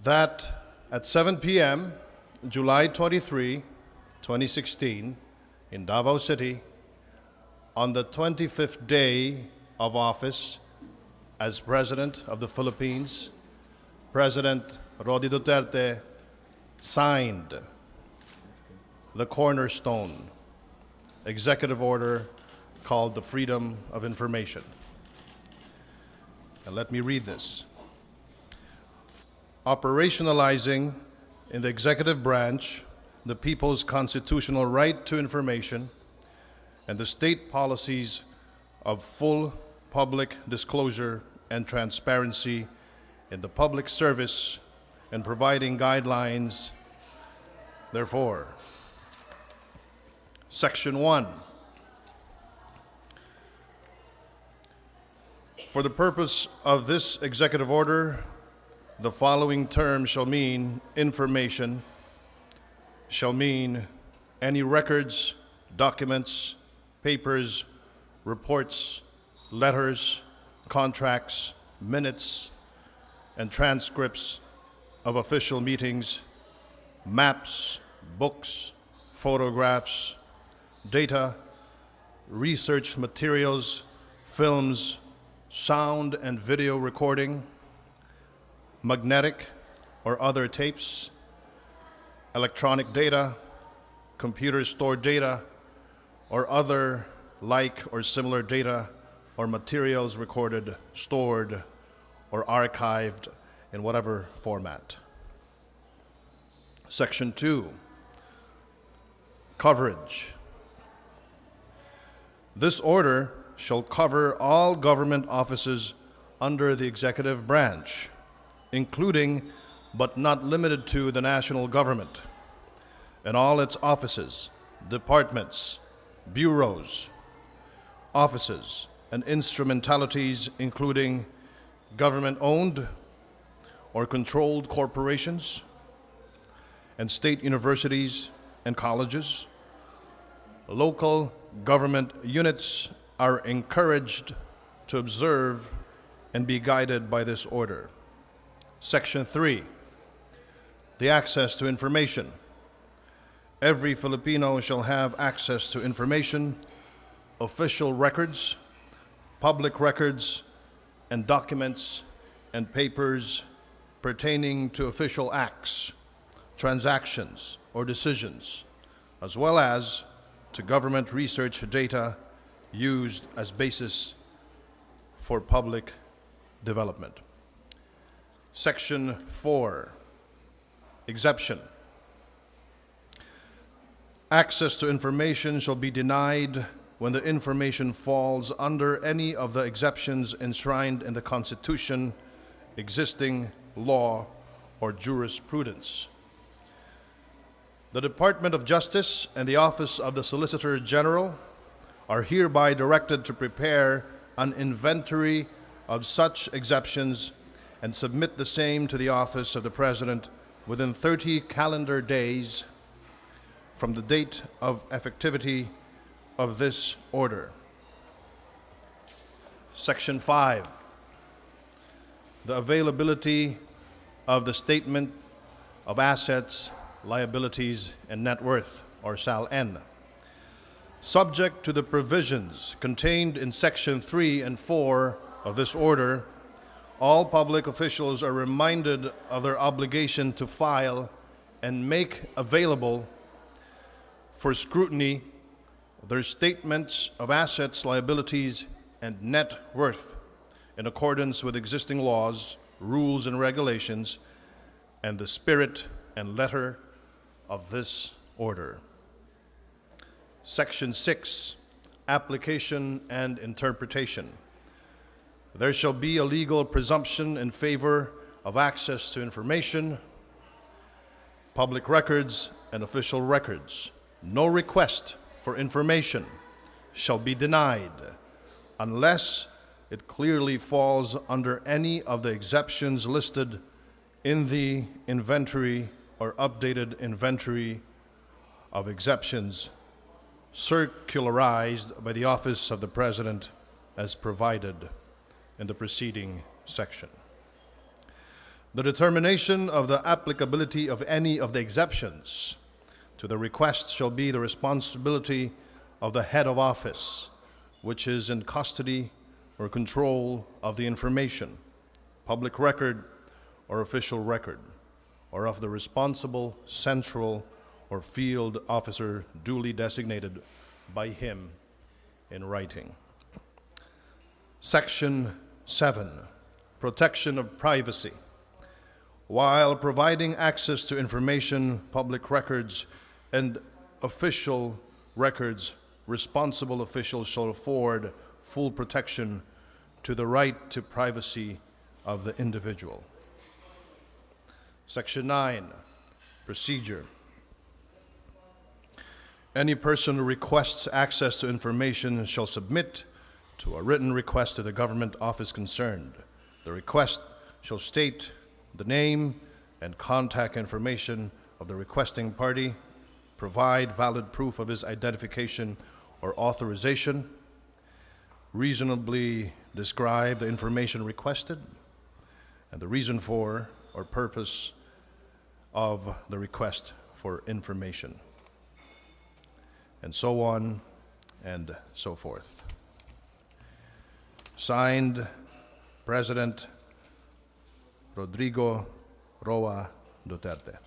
that at 7 p.m., July 23, 2016, in Davao City, on the 25th day of office as President of the Philippines, President Rodrigo Duterte signed the cornerstone executive order called the Freedom of Information. And let me read this. Operationalizing in the executive branch the people's constitutional right to information and the state policies of full public disclosure and transparency in the public service and providing guidelines. Therefore, Section 1. For the purpose of this executive order, the following terms shall mean information, shall mean any records, documents, papers, reports, letters, contracts, minutes, and transcripts of official meetings, maps, books, photographs, data, research materials, films, sound and video recording, magnetic or other tapes, electronic data, computer-stored data, or other like or similar data or materials recorded, stored, or archived in whatever format. Section 2, coverage. This order shall cover all government offices under the executive branch, including but not limited to the national government, and all its offices, departments, bureaus, offices, and instrumentalities, including government-owned or controlled corporations, and state universities and colleges. Local government units are encouraged to observe and be guided by this order. Section 3, the access to information. Every Filipino shall have access to information, official records, public records, and documents and papers pertaining to official acts, transactions, or decisions, as well as to government research data used as basis for public development. Section 4, exception. Access to information shall be denied when the information falls under any of the exceptions enshrined in the Constitution, existing law, or jurisprudence. The Department of Justice and the Office of the Solicitor General are hereby directed to prepare an inventory of such exceptions and submit the same to the Office of the President within 30 calendar days from the date of effectivity of this order. Section 5, the availability of the Statement of Assets, Liabilities, and Net Worth, or SAL-N. Subject to the provisions contained in Section 3 and 4 of this order, all public officials are reminded of their obligation to file and make available for scrutiny their statements of assets, liabilities, and net worth in accordance with existing laws, rules, and regulations, and the spirit and letter of this order. Section 6, application and interpretation. There shall be a legal presumption in favor of access to information, public records, and official records. No request for information shall be denied unless it clearly falls under any of the exceptions listed in the inventory or updated inventory of exceptions circularized by the Office of the President as provided in the preceding section. The determination of the applicability of any of the exceptions to the request shall be the responsibility of the head of office, which is in custody or control of the information, public record or official record, or of the responsible central or field officer duly designated by him in writing. Section 7, protection of privacy. While providing access to information, public records, and official records, responsible officials shall afford full protection to the right to privacy of the individual. Section 9, procedure. Any person who requests access to information shall submit to a written request to the government office concerned. The request shall state the name and contact information of the requesting party, provide valid proof of his identification or authorization, reasonably describe the information requested, and the reason for or purpose of the request for information, and so on and so forth. Signed, President Rodrigo Roa Duterte.